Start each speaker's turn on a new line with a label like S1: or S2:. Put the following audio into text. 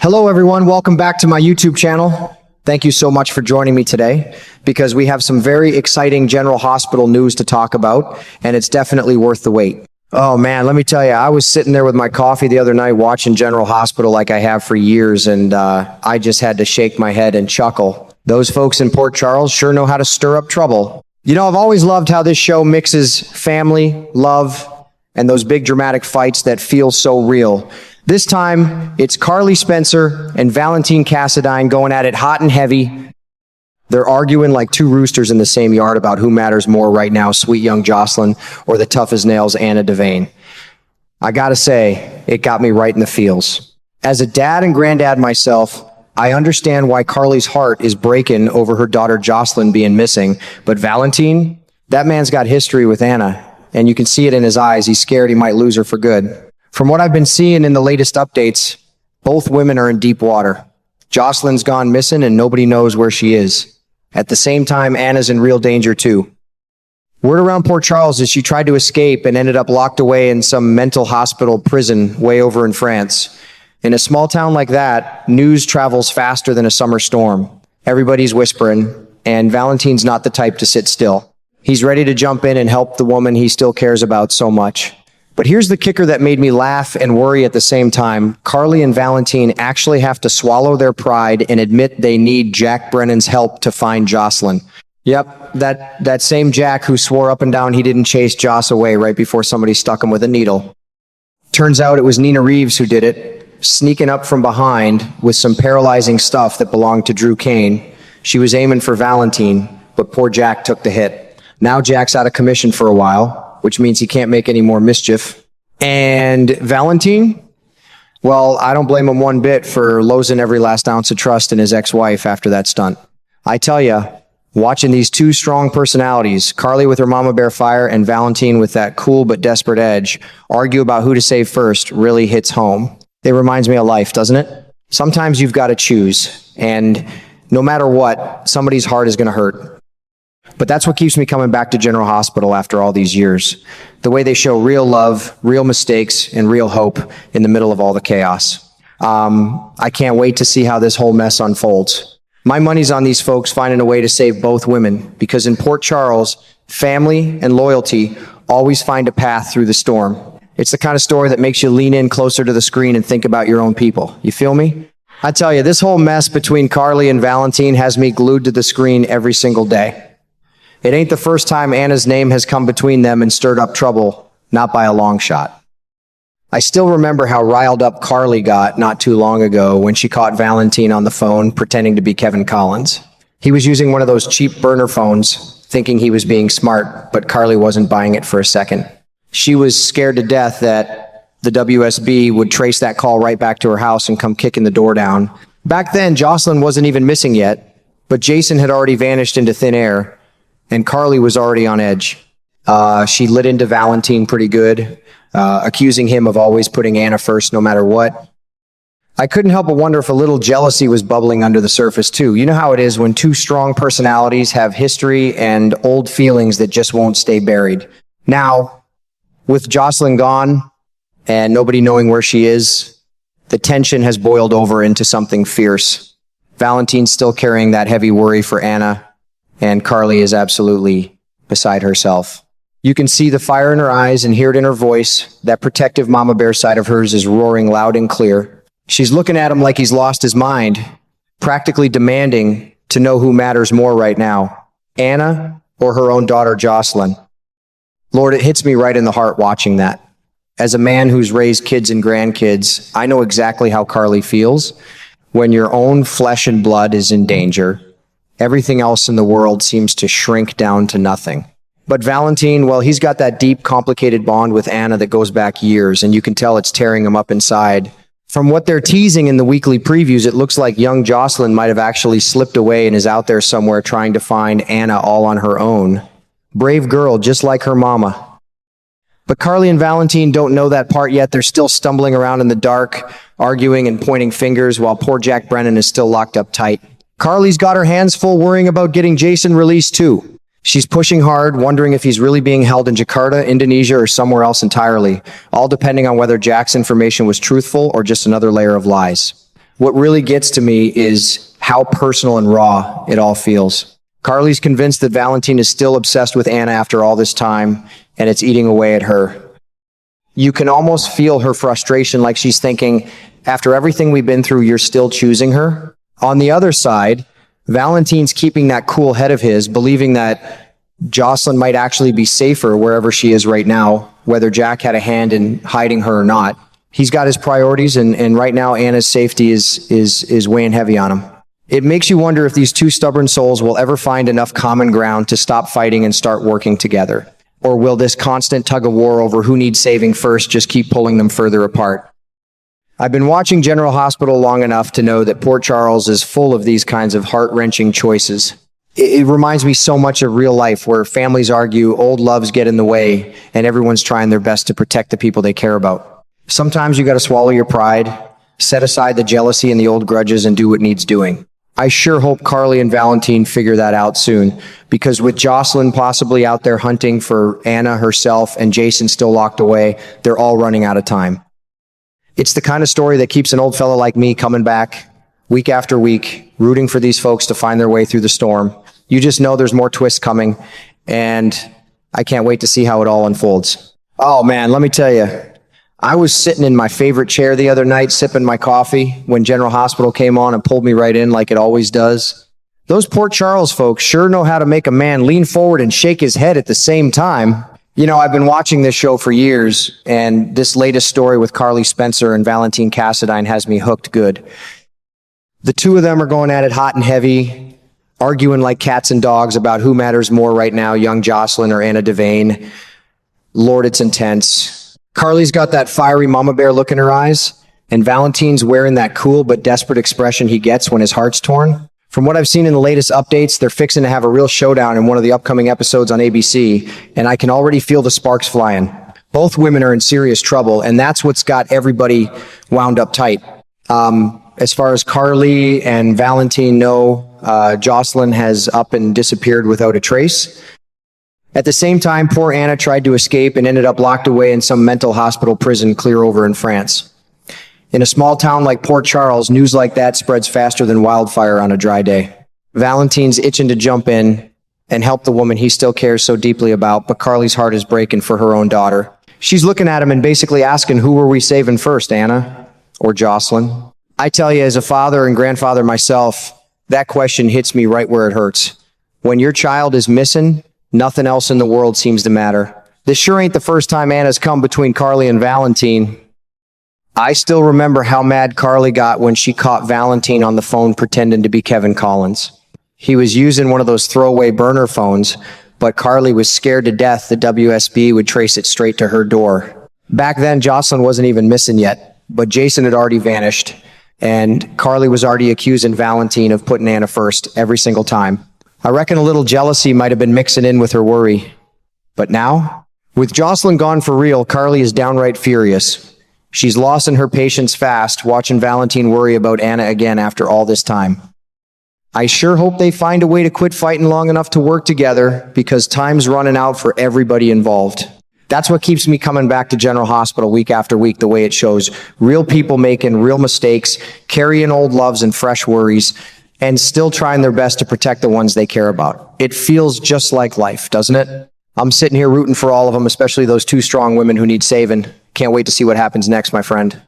S1: Hello everyone, welcome back to my YouTube channel. Thank you so much for joining me today because we have some very exciting General Hospital news to talk about, and it's definitely worth the wait. Oh man, let me tell you, I was sitting there with my coffee the other night watching General Hospital like I have for years, and I just had to shake my head and chuckle. Those folks in Port Charles sure know how to stir up trouble. You know, I've always loved how this show mixes family, love, and those big dramatic fights that feel so real. This time, it's Carly Spencer and Valentine Cassadine going at it hot and heavy. They're arguing like two roosters in the same yard about who matters more right now, sweet young Jocelyn or the tough as nails Anna Devane. I gotta say, it got me right in the feels. As a dad and granddad myself, I understand why Carly's heart is breaking over her daughter Jocelyn being missing, but Valentine, that man's got history with Anna, and you can see it in his eyes. He's scared he might lose her for good. From what I've been seeing in the latest updates, both women are in deep water. Jocelyn's gone missing and nobody knows where she is. At the same time, Anna's in real danger too. Word around Port Charles is she tried to escape and ended up locked away in some mental hospital prison way over in France. In a small town like that, news travels faster than a summer storm. Everybody's whispering, and Valentine's not the type to sit still. He's ready to jump in and help the woman he still cares about so much. But here's the kicker that made me laugh and worry at the same time. Carly and Valentine actually have to swallow their pride and admit they need Jack Brennan's help to find Jocelyn. Yep, that same Jack who swore up and down he didn't chase Joss away right before somebody stuck him with a needle. Turns out it was Nina Reeves who did it, sneaking up from behind with some paralyzing stuff that belonged to Drew Kane. She was aiming for Valentine, but poor Jack took the hit. Now Jack's out of commission for a while, which means he can't make any more mischief. And Valentine? Well, I don't blame him one bit for losing every last ounce of trust in his ex-wife after that stunt. I tell you, watching these two strong personalities, Carly with her mama bear fire and Valentine with that cool but desperate edge, argue about who to save first really hits home. It reminds me of life, doesn't it? Sometimes you've got to choose, and no matter what, somebody's heart is going to hurt. But that's what keeps me coming back to General Hospital after all these years. The way they show real love, real mistakes, and real hope in the middle of all the chaos. I can't wait to see how this whole mess unfolds. My money's on these folks finding a way to save both women, because in Port Charles, family and loyalty always find a path through the storm. It's the kind of story that makes you lean in closer to the screen and think about your own people. You feel me? I tell you, this whole mess between Carly and Valentine has me glued to the screen every single day. It ain't the first time Anna's name has come between them and stirred up trouble, not by a long shot. I still remember how riled up Carly got not too long ago when she caught Valentine on the phone pretending to be Kevin Collins. He was using one of those cheap burner phones, thinking he was being smart, but Carly wasn't buying it for a second. She was scared to death that the WSB would trace that call right back to her house and come kicking the door down. Back then, Jocelyn wasn't even missing yet, but Jason had already vanished into thin air, and Carly was already on edge. She lit into Valentine pretty good, accusing him of always putting Anna first no matter what. I couldn't help but wonder if a little jealousy was bubbling under the surface too. You know how it is when two strong personalities have history and old feelings that just won't stay buried. Now, with Jocelyn gone and nobody knowing where she is, the tension has boiled over into something fierce. Valentine's still carrying that heavy worry for Anna, and Carly is absolutely beside herself. You can see the fire in her eyes and hear it in her voice. That protective mama bear side of hers is roaring loud and clear. She's looking at him like he's lost his mind, practically demanding to know who matters more right now, Anna or her own daughter Jocelyn. Lord, it hits me right in the heart watching that. As a man who's raised kids and grandkids, I know exactly how Carly feels. When your own flesh and blood is in danger, everything else in the world seems to shrink down to nothing. But Valentine, well, he's got that deep, complicated bond with Anna that goes back years, and you can tell it's tearing him up inside. From what they're teasing in the weekly previews, it looks like young Jocelyn might have actually slipped away and is out there somewhere trying to find Anna all on her own. Brave girl, just like her mama. But Carly and Valentine don't know that part yet. They're still stumbling around in the dark, arguing and pointing fingers, while poor Jack Brennan is still locked up tight. Carly's got her hands full worrying about getting Jason released too. She's pushing hard, wondering if he's really being held in Jakarta, Indonesia, or somewhere else entirely, all depending on whether Jack's information was truthful or just another layer of lies. What really gets to me is how personal and raw it all feels. Carly's convinced that Valentine is still obsessed with Anna after all this time, and it's eating away at her. You can almost feel her frustration, like she's thinking, after everything we've been through, you're still choosing her? On the other side, Valentine's keeping that cool head of his, believing that Jocelyn might actually be safer wherever she is right now, whether Jack had a hand in hiding her or not. He's got his priorities, and right now Anna's safety is weighing heavy on him. It makes you wonder if these two stubborn souls will ever find enough common ground to stop fighting and start working together. Or will this constant tug of war over who needs saving first just keep pulling them further apart? I've been watching General Hospital long enough to know that Port Charles is full of these kinds of heart-wrenching choices. It reminds me so much of real life, where families argue, old loves get in the way, and everyone's trying their best to protect the people they care about. Sometimes you got to swallow your pride, set aside the jealousy and the old grudges, and do what needs doing. I sure hope Carly and Valentine figure that out soon, because with Jocelyn possibly out there hunting for Anna herself and Jason still locked away, they're all running out of time. It's the kind of story that keeps an old fella like me coming back week after week, rooting for these folks to find their way through the storm. You just know there's more twists coming, and I can't wait to see how it all unfolds. Oh man, let me tell you, I was sitting in my favorite chair the other night, sipping my coffee, when General Hospital came on and pulled me right in like it always does. Those Port Charles folks sure know how to make a man lean forward and shake his head at the same time. You know, I've been watching this show for years, and this latest story with Carly Spencer and Valentine Cassadine has me hooked good. The two of them are going at it hot and heavy, arguing like cats and dogs about who matters more right now, young Jocelyn or Anna Devane. Lord, it's intense. Carly's got that fiery mama bear look in her eyes, and Valentine's wearing that cool but desperate expression he gets when his heart's torn. From what I've seen in the latest updates, they're fixing to have a real showdown in one of the upcoming episodes on ABC, and I can already feel the sparks flying. Both women are in serious trouble, and that's what's got everybody wound up tight. As far as Carly and Valentine know, Jocelyn has up and disappeared without a trace. At the same time, poor Anna tried to escape and ended up locked away in some mental hospital prison clear over in France. In a small town like Port Charles, news like that spreads faster than wildfire on a dry day. Valentine's itching to jump in and help the woman he still cares so deeply about, but Carly's heart is breaking for her own daughter. She's looking at him and basically asking, who were we saving first, Anna or Jocelyn? I tell you, as a father and grandfather myself, that question hits me right where it hurts. When your child is missing, nothing else in the world seems to matter. This sure ain't the first time Anna's come between Carly and Valentine. I still remember how mad Carly got when she caught Valentine on the phone pretending to be Kevin Collins. He was using one of those throwaway burner phones, but Carly was scared to death the WSB would trace it straight to her door. Back then, Jocelyn wasn't even missing yet, but Jason had already vanished, and Carly was already accusing Valentine of putting Anna first every single time. I reckon a little jealousy might have been mixing in with her worry. But now, with Jocelyn gone for real, Carly is downright furious. She's losing her patience fast, watching Valentine worry about Anna again after all this time. I sure hope they find a way to quit fighting long enough to work together, because time's running out for everybody involved. That's what keeps me coming back to General Hospital week after week, the way it shows real people making real mistakes, carrying old loves and fresh worries, and still trying their best to protect the ones they care about. It feels just like life, doesn't it? I'm sitting here rooting for all of them, especially those two strong women who need saving. Can't wait to see what happens next, my friend.